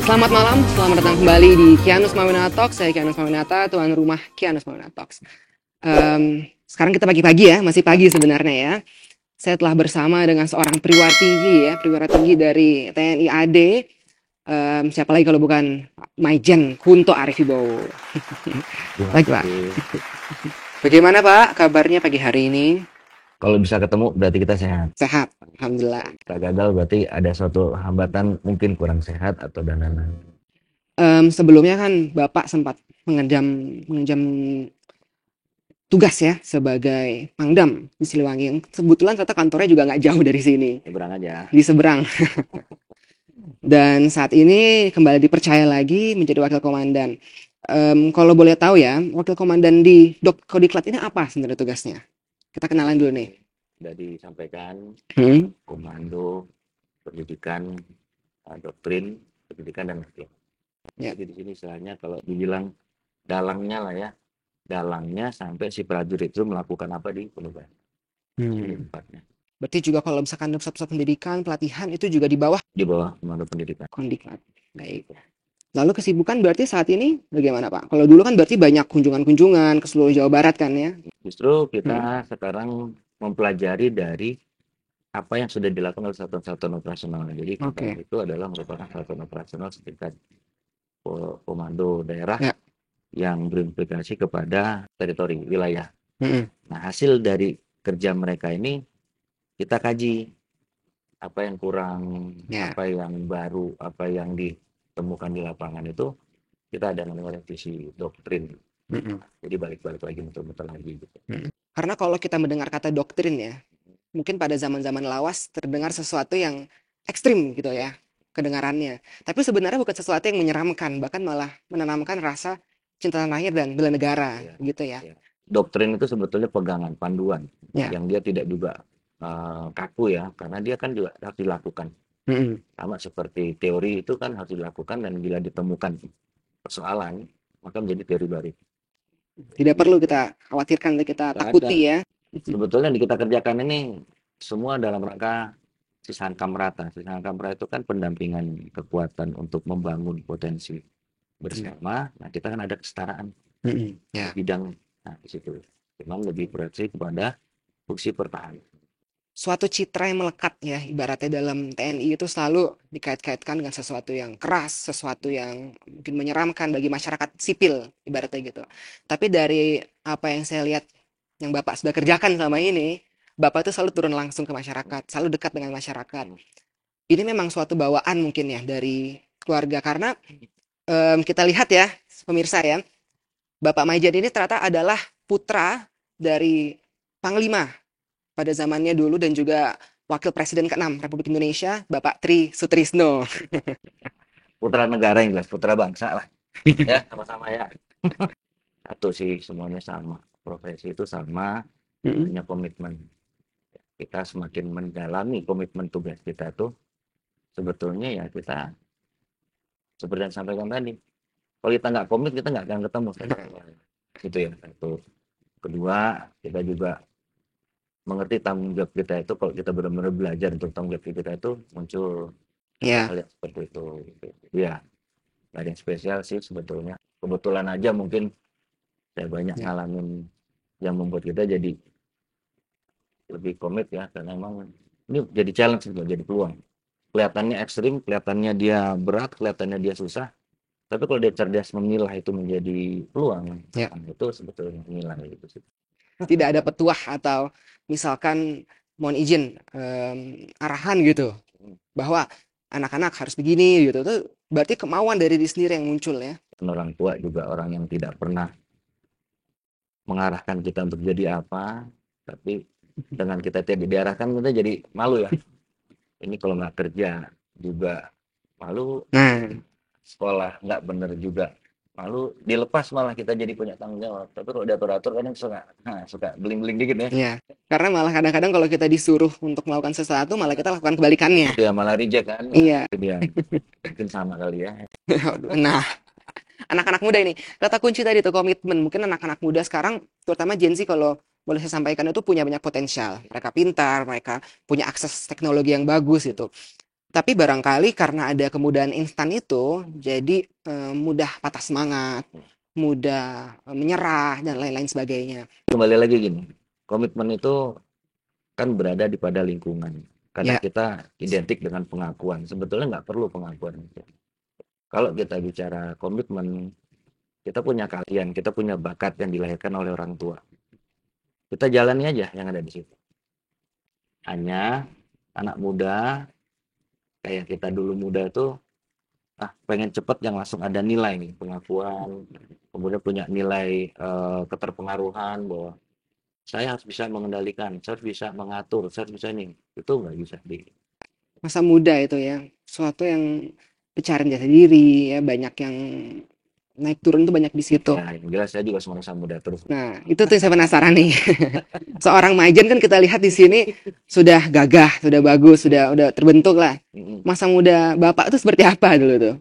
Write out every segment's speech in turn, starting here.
Selamat malam, selamat datang kembali di Kianus Mawinata Talks. Saya Kianus Mawinata, tuan rumah Kianus Mawinata Talks. Sekarang kita pagi-pagi ya, masih pagi sebenarnya ya. Saya telah bersama dengan seorang perwira tinggi dari TNI AD. Siapa lagi kalau bukan Maijen Kunto Arifibowo. Baik Pak. Bagaimana Pak kabarnya pagi hari ini? Kalau bisa ketemu berarti kita sehat. Sehat, Alhamdulillah. Kita gagal berarti ada suatu hambatan, mungkin kurang sehat atau dan lain-lain. Sebelumnya kan Bapak sempat mengenjam tugas ya sebagai Pangdam di Siliwangi. Kebetulan ternyata kantornya juga nggak jauh dari sini, Seberang aja. di seberang. Dan saat ini kembali dipercaya lagi menjadi wakil komandan. Kalau boleh tahu ya, wakil komandan di Kodiklat ini apa sebenarnya tugasnya? Kita kenalan dulu nih. Sudah disampaikan Hmm? komando pendidikan, doktrin pendidikan dan latihan. Ya. Jadi di sini istilahnya kalau dibilang dalangnya lah ya, dalangnya sampai si prajurit itu melakukan apa di penugasan. Ini tempatnya Berarti juga kalau misalkan ada pusat-pusat pendidikan, pelatihan itu juga di bawah di bawah komando pendidikan. Kondiklat. Baik. Lalu kesibukan berarti saat ini bagaimana Pak? Kalau dulu kan berarti banyak kunjungan-kunjungan ke seluruh Jawa Barat kan ya? Justru Hmm. kita sekarang mempelajari dari apa yang sudah dilakukan oleh satuan-satuan operasional. Jadi kita Oke. itu adalah merupakan satuan operasional setingkat komando daerah Ya. yang berimplikasi kepada teritori wilayah. Mm-mm. Nah, hasil dari kerja mereka ini kita kaji apa yang kurang, Ya. apa yang baru, apa yang ditemukan di lapangan itu kita ada namanya revisi doktrin. Mm-mm. Jadi balik-balik lagi, muter-muter lagi gitu. Mm-mm. Karena kalau kita mendengar kata doktrin ya, mungkin pada zaman-zaman lawas terdengar sesuatu yang ekstrim gitu ya kedengarannya. Tapi sebenarnya bukan sesuatu yang menyeramkan, bahkan malah menanamkan rasa cinta tanah air dan bela negara Ya, gitu ya. ya. Doktrin itu sebetulnya pegangan, panduan Ya. yang dia tidak juga kaku ya, karena dia kan juga harus dilakukan. Mm-mm. Sama seperti teori itu kan harus dilakukan dan bila ditemukan persoalan maka menjadi teori baru. Tidak Gitu. perlu kita khawatirkan, kita Nggak ada. takuti ya. Sebetulnya yang kita kerjakan ini semua dalam rangka Sisaan Kamrata. Sisaan Kamrata itu kan pendampingan kekuatan untuk membangun potensi bersama. Nah, kita kan ada kesetaraan Mm-mm. Ya. bidang, nah di situ. Memang lebih proyeksi kepada fungsi pertahanan. Suatu citra yang melekat ya, ibaratnya dalam TNI itu selalu dikait-kaitkan dengan sesuatu yang keras, sesuatu yang mungkin menyeramkan bagi masyarakat sipil, ibaratnya gitu. Tapi dari apa yang saya lihat, yang Bapak sudah kerjakan selama ini, Bapak itu selalu turun langsung ke masyarakat, selalu dekat dengan masyarakat. Ini memang suatu bawaan mungkin ya dari keluarga, karena kita lihat ya, pemirsa ya, Bapak Maijen ini ternyata adalah putra dari Panglima pada zamannya dulu dan juga Wakil Presiden ke-6 Republik Indonesia, Bapak Tri Sutrisno. Putra negara yang jelas, putra bangsa lah. Ya, sama-sama ya. Satu sih, semuanya sama. Profesi itu sama, Mm-mm. hanya komitmen. Kita semakin mendalami komitmen tugas kita tuh, sebetulnya ya kita, seperti yang sampaikan tadi, kalau kita nggak komit, kita nggak akan ketemu. Gitu ya, satu. Kedua, kita juga mengerti tanggung jawab kita itu, kalau kita benar-benar belajar untuk tanggung jawab kita itu, muncul Ya, hal-hal yang seperti itu. Gitu. Ya, nggak ada yang spesial sih sebetulnya. Kebetulan aja mungkin saya banyak ya, ngalamin yang membuat kita jadi lebih komit ya, karena emang ini jadi challenge gitu, jadi peluang. Kelihatannya ekstrim, kelihatannya dia berat, kelihatannya dia susah, tapi kalau dia cerdas memilah itu menjadi peluang, ya. nah, itu sebetulnya nilai itu sih. Tidak ada petuah atau misalkan mohon izin arahan gitu bahwa anak-anak harus begini gitu. Itu berarti kemauan dari diri sendiri yang muncul ya. Dan orang tua juga orang yang tidak pernah mengarahkan kita untuk jadi apa, tapi dengan kita tidak diarahkan kita jadi malu ya. Ini kalau nggak kerja juga malu, Nah, sekolah nggak bener juga malu, dilepas malah kita jadi punya tanggung jawab. Tapi kalau diatur-atur kadang suka beling-beling dikit ya. ya. Karena malah kadang-kadang kalau kita disuruh untuk melakukan sesuatu malah kita lakukan kebalikannya. Itu ya malah reject kan. Nah, Iya. itu dia. Mungkin sama kali ya. Nah, anak-anak muda ini, kata kunci tadi tuh komitmen. Mungkin anak-anak muda sekarang, terutama Gen Z kalau boleh saya sampaikan itu punya banyak potensial. Mereka pintar, mereka punya akses teknologi yang bagus itu. Tapi barangkali karena ada kemudahan instan itu, jadi mudah patah semangat, mudah menyerah dan lain-lain sebagainya. Kembali lagi gini, komitmen itu kan berada di pada lingkungan. Kadang Ya, kita identik dengan pengakuan. Sebetulnya nggak perlu pengakuan. Kalau kita bicara komitmen, kita punya keahlian, kita punya bakat yang dilahirkan oleh orang tua. Kita jalani aja yang ada di situ. Hanya anak muda kayak kita dulu muda itu pengen cepet yang langsung ada nilai nih, pengakuan, kemudian punya nilai keterpengaruhan bahwa saya harus bisa mengendalikan, saya harus bisa mengatur, saya harus bisa ini. Itu nggak bisa di. masa muda itu ya, suatu yang pencarian jati diri ya, banyak yang naik turun itu banyak di situ. Ya, yang jelas saya juga semasa muda terus. Nah, itu tuh yang saya penasaran nih. Seorang Majen kan kita lihat di sini sudah gagah, sudah bagus, sudah terbentuk lah. Mm-mm. Masa muda Bapak itu seperti apa dulu tuh?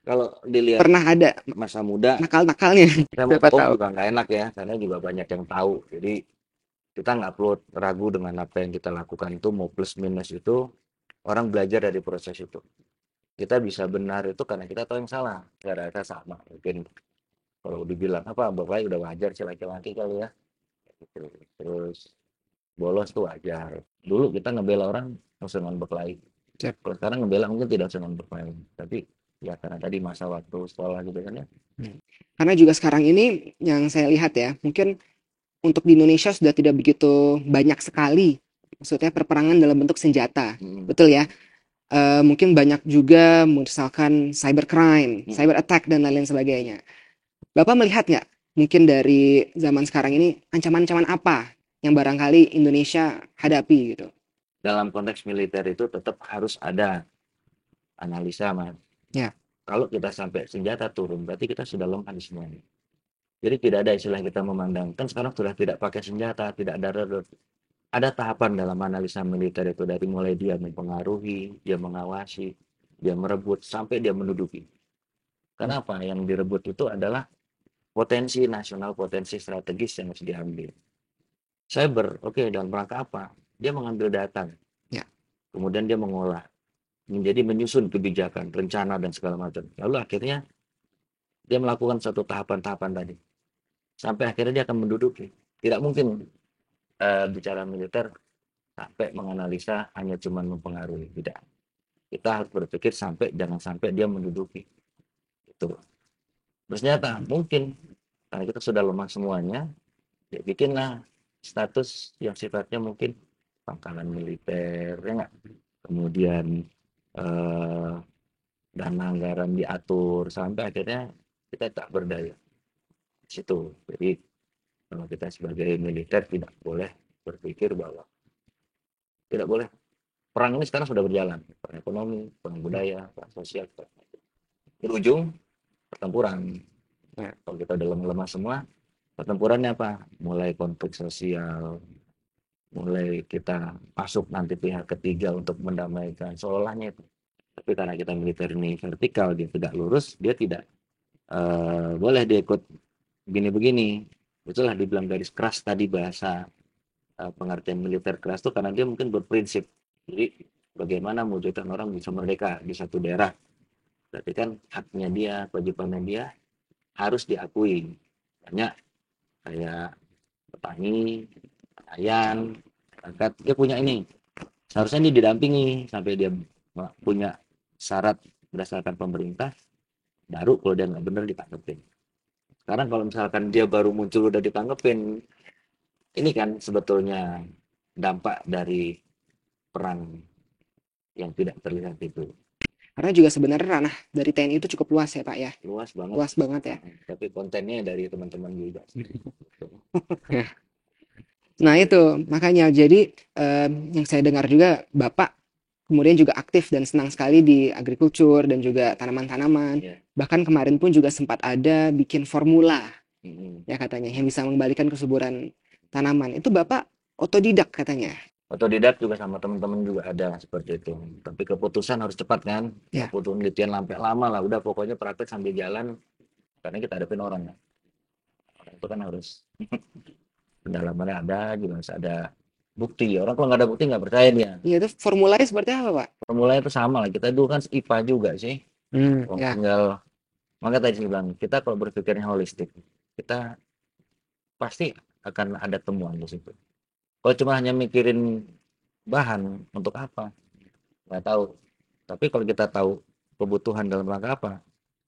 Kalau dilihat Pernah ada masa muda, nakal-nakalnya? saya mau Siapa ngomong tahu. juga nggak enak ya, karena juga banyak yang tahu. Jadi kita nggak perlu ragu dengan apa yang kita lakukan itu mau plus minus itu orang belajar dari proses itu. Kita bisa benar itu karena kita tahu yang salah. Saya rasa sama. Mungkin kalau dibilang apa berkelahi udah wajar sih laki-laki kali ya. Gitu. Terus bolos tuh wajar. Dulu kita ngebela orang langsung dengan berkelahi. Siap. Kalau sekarang ngebela mungkin tidak langsung dengan berkelahi. Tapi ya karena tadi masa waktu sekolah gitu kan ya. Karena juga sekarang ini yang saya lihat ya, mungkin untuk di Indonesia sudah tidak begitu banyak sekali, maksudnya perperangan dalam bentuk senjata. Mm-mm. Betul ya? Mungkin banyak juga misalkan cybercrime, cyber attack dan lain-lain sebagainya. Bapak melihat nggak mungkin dari zaman sekarang ini ancaman-ancaman apa yang barangkali Indonesia hadapi gitu? Dalam konteks militer itu tetap harus ada analisa, Mas. Ya, Kalau kita sampai senjata turun, berarti kita sudah lemah di semuanya. Jadi tidak ada istilah kita memandang, kan sekarang sudah tidak pakai senjata, tidak ada rudal. Ada tahapan dalam analisa militer itu dari mulai dia mempengaruhi, dia mengawasi, dia merebut, sampai dia menduduki. Kenapa? Yang direbut itu adalah potensi nasional, potensi strategis yang harus diambil. Cyber, oke, dalam rangka apa? Dia mengambil data, ya. kemudian dia mengolah, menjadi menyusun kebijakan, rencana, dan segala macam. Lalu akhirnya dia melakukan satu tahapan-tahapan tadi. Sampai akhirnya dia akan menduduki. Tidak mungkin bicara militer sampai menganalisa hanya cuma mempengaruhi. Tidak. Kita harus berpikir sampai jangan sampai dia menduduki. Itu. Bersenjata mungkin karena kita sudah lemah semuanya, ya bikinlah status yang sifatnya mungkin pangkalan militer, ya nggak? Kemudian eh, dana anggaran diatur sampai akhirnya kita tak berdaya di situ. Jadi kalau kita sebagai militer tidak boleh berpikir bahwa tidak boleh perang ini sekarang sudah berjalan, perang ekonomi, perang budaya, perang sosial, berujung pertempuran. Ya. Kalau kita udah lemah semua, pertempurannya apa? Mulai konflik sosial, mulai kita masuk nanti pihak ketiga untuk mendamaikan, seolahnya itu. Tapi karena kita militer ini vertikal, dia tegak lurus, dia tidak boleh dia ikut begini-begini. Itulah dibilang garis keras tadi bahasa pengertian militer keras itu karena dia mungkin berprinsip. Jadi bagaimana mewujudkan orang bisa merdeka di satu daerah. Berarti kan haknya dia, kewajibannya dia harus diakui. Banyak kayak petani, nelayan, masyarakat, dia punya ini. Seharusnya dia didampingi sampai dia punya syarat berdasarkan pemerintah, baru kalau dia nggak benar ditangkepin. Sekarang kalau misalkan dia baru muncul udah ditangkepin, ini kan sebetulnya dampak dari perang yang tidak terlihat itu. Karena juga sebenarnya ranah dari TNI itu cukup luas ya Pak ya, Luas banget, luas banget ya. tapi kontennya dari teman-teman juga. Nah itu makanya jadi yang saya dengar juga Bapak kemudian juga aktif dan senang sekali di agrikultur dan juga tanaman-tanaman. Ya. Bahkan kemarin pun juga sempat ada bikin formula Mm-mm. ya katanya yang bisa mengembalikan kesuburan tanaman. Itu Bapak otodidak katanya. Otodidak juga sama teman-teman juga ada seperti itu. Tapi keputusan harus cepat kan. Nggak Ya, butuh penelitian sampai lama lah. Udah pokoknya praktek sambil jalan. Karena kita hadapin orang ya. Orang itu kan harus pendalamannya ada, juga harus ada bukti. Orang kalau nggak ada bukti nggak percaya dia. Iya, itu formulanya seperti apa, Pak? Formulanya itu sama lah. Kita dulu kan IPA juga sih. Ya. Tinggal, maka tadi saya bilang, kita kalau berpikirnya holistik, kita pasti akan ada temuan di situ. Kalau cuma hanya mikirin bahan untuk apa, nggak tahu. Tapi kalau kita tahu kebutuhan dalam rangka apa,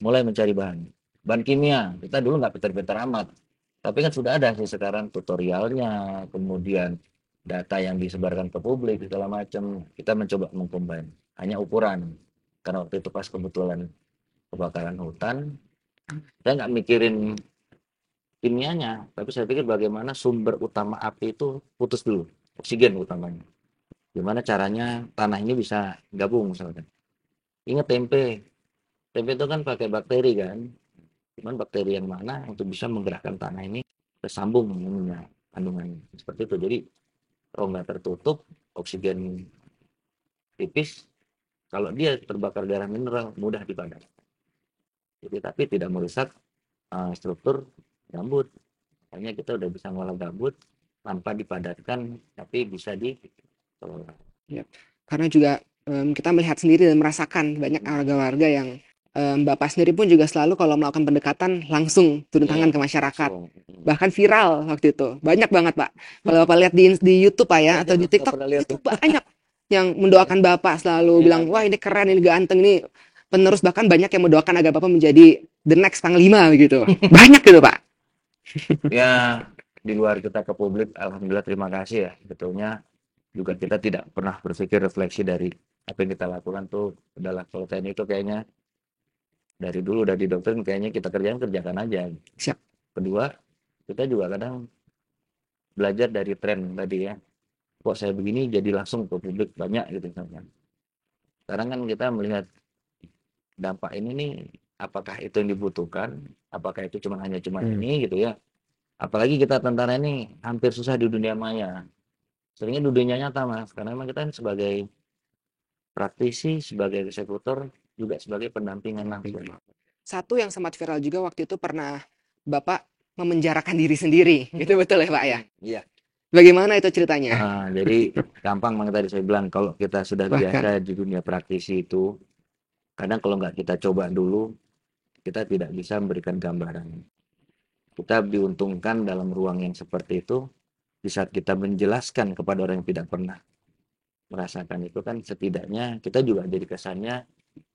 mulai mencari bahan. Bahan kimia, kita dulu nggak pintar-pintar amat. Tapi kan sudah ada sih sekarang tutorialnya, kemudian data yang disebarkan ke publik, segala macam. Kita mencoba mengcombine. Hanya ukuran. Karena waktu itu pas kebetulan kebakaran hutan, saya nggak mikirin kimianya, tapi saya pikir bagaimana sumber utama api itu putus dulu, oksigen utamanya. Gimana caranya tanah ini bisa gabung misalkan. Ingat tempe, tempe itu kan pakai bakteri kan, cuman bakteri yang mana untuk bisa menggerakkan tanah ini tersambung ininya, kandungannya. Seperti itu, jadi kalau nggak tertutup, oksigen tipis, kalau dia terbakar darah mineral, mudah dipadam. Jadi tapi tidak merusak struktur gambut. Makanya kita udah bisa ngolah gambut tanpa dipadatkan, tapi bisa dikelola. Ya. Karena juga kita melihat sendiri dan merasakan banyak warga-warga yang Bapak sendiri pun juga selalu kalau melakukan pendekatan langsung turun Iya, tangan ke masyarakat. langsung. Bahkan viral waktu itu. Banyak banget, Pak. Kalau Bapak lihat di YouTube, Pak, ya, Saya atau di nggak TikTok, pernah lihat itu tuh. banyak yang mendoakan Bapak selalu Iya, bilang, wah ini keren, ini ganteng, ini penerus. Bahkan banyak yang mendoakan agar Bapak menjadi the next Panglima begitu. Banyak gitu, Pak. ya di luar kita ke publik, alhamdulillah terima kasih ya. Betulnya juga kita tidak pernah berpikir refleksi dari apa yang kita lakukan tuh adalah kalau TNI itu kayaknya dari dulu udah didoktrin kayaknya kita kerjakan aja. Siap. Kedua, kita juga kadang belajar dari tren tadi ya. Kok saya begini jadi langsung ke publik banyak gitu kan. Sekarang kan kita melihat dampak ini nih, apakah itu yang dibutuhkan, apakah itu cuma ini gitu ya. Apalagi kita tentara ini hampir susah di dunia maya, seringnya di dunia nyata mas, karena memang kita sebagai praktisi, sebagai eksekutor, juga sebagai pendampingan langsung. Satu yang sempat viral juga waktu itu pernah Bapak memenjarakan diri sendiri. Itu betul ya, Pak, ya? Iya. Bagaimana itu ceritanya? Jadi gampang banget tadi saya bilang, kalau kita sudah Bahkan, biasa di dunia praktisi itu, kadang kalau nggak kita coba dulu, kita tidak bisa memberikan gambaran. Kita diuntungkan dalam ruang yang seperti itu, di saat kita menjelaskan kepada orang yang tidak pernah merasakan itu kan setidaknya kita juga jadi kesannya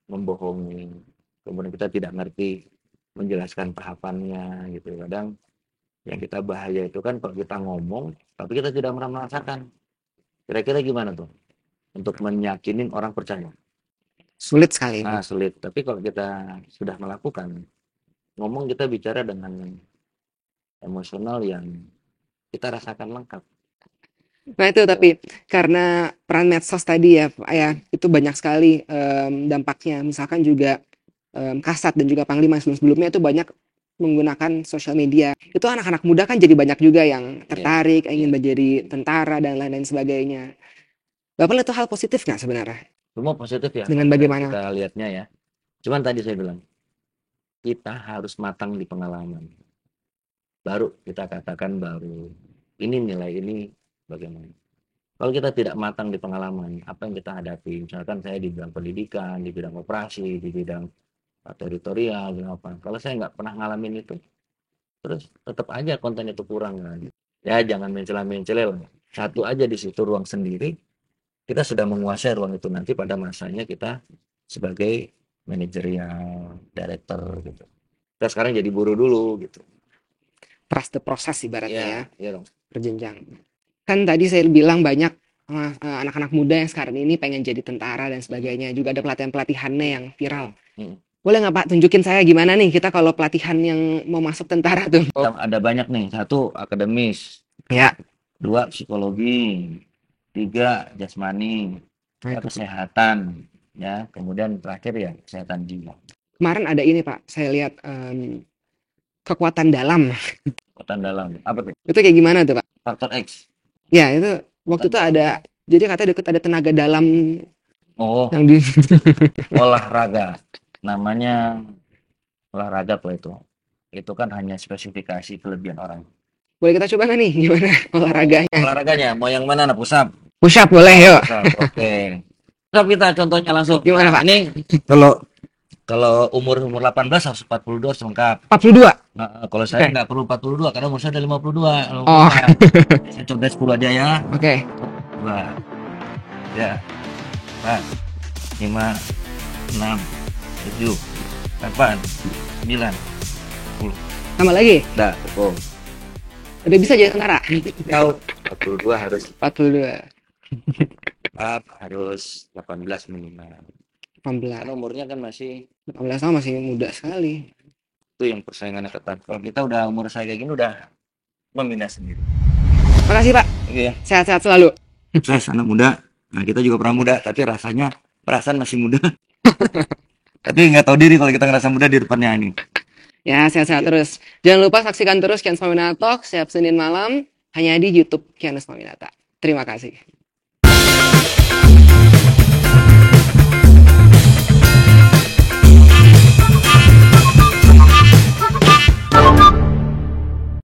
membohongi, kemudian kita tidak ngerti menjelaskan tahapannya gitu. Kadang yang kita bahaya itu kan kalau kita ngomong tapi kita tidak pernah merasakan. Kira-kira gimana tuh untuk meyakinin orang percaya? sulit sekali. Sulit. Tapi kalau kita sudah melakukan, ngomong kita bicara dengan emosional yang kita rasakan lengkap. Nah itu tapi karena peran medsos tadi ya, Pak, ya, itu banyak sekali dampaknya. Misalkan juga Kasat dan juga Panglima sebelum-sebelumnya itu banyak menggunakan sosial media. Itu anak-anak muda kan jadi banyak juga yang Iya, tertarik, ingin iya. menjadi tentara dan lain-lain sebagainya. Bapak lihat itu hal positif nggak sebenarnya? Semua positif ya Dengan kalau bagaimana? kita lihatnya ya. Cuman tadi saya bilang, kita harus matang di pengalaman. Baru kita katakan baru ini nilai ini bagaimana. Kalau kita tidak matang di pengalaman, apa yang kita hadapi, misalkan saya di bidang pendidikan, di bidang operasi, di bidang teritorial, di apa. Kalau saya nggak pernah ngalamin itu, terus tetap aja konten itu kurang kan. Ya jangan mencela-mencela lah. Satu aja di situ ruang sendiri, kita sudah menguasai ruang itu nanti pada masanya kita sebagai manajerial, director gitu. Kita sekarang jadi buruh dulu gitu. Trust the process ibaratnya ya, Ya, ya dong. berjenjang. Kan tadi saya bilang banyak anak-anak muda yang sekarang ini pengen jadi tentara dan sebagainya. Juga ada pelatihan-pelatihannya yang viral. Hmm. Boleh nggak Pak tunjukin saya gimana nih kita kalau pelatihan yang mau masuk tentara tuh? Ada banyak nih. Satu akademis, Ya, dua psikologi, tiga jasmani, nah itu. kesehatan, ya. Kemudian terakhir ya kesehatan jiwa. Kemarin ada ini Pak, saya lihat kekuatan dalam. Kekuatan dalam. Apa tuh? Itu kayak gimana tuh Pak? Faktor X. Ya itu waktu Kekuatan itu dalam. ada, jadi katanya deket ada tenaga dalam Oh, yang di. olahraga. Namanya olahraga tuh itu. Itu kan hanya spesifikasi kelebihan orang. Boleh kita coba nggak nih gimana olahraganya? Olahraganya mau yang mana? Nah, push up. Push up boleh yuk. Push up. Oke. Push up kita contohnya langsung. Gimana Nah, Pak? ini kalau kalau umur 18 harus 42 harus lengkap. 42. Nah, kalau saya Oke. nggak perlu 42 karena umur saya udah 52, Oh, 54. Saya coba 10 aja ya. oke. Dua, ya, 4, 5, 6, 7, 8, 9, 10. Tambah lagi. Udah, cukup. Udah bisa jadi tentara. Kau 42 harus 42. up, harus 18 minimal. 18. Karena umurnya kan masih 18 tahun masih muda sekali. itu yang persaingannya ketat. Kalau kita udah umur saya kayak gini udah membina sendiri. Makasih Pak. Oke ya. Sehat-sehat selalu. Saya anak muda. Nah, kita juga pernah muda, tapi rasanya perasaan masih muda. Tapi nggak tahu diri kalau kita ngerasa muda di depannya ini. Ya, sehat-sehat terus. Jangan lupa saksikan terus Kian Swaminata Talk setiap Senin malam hanya di YouTube Kian Swaminata. Terima kasih.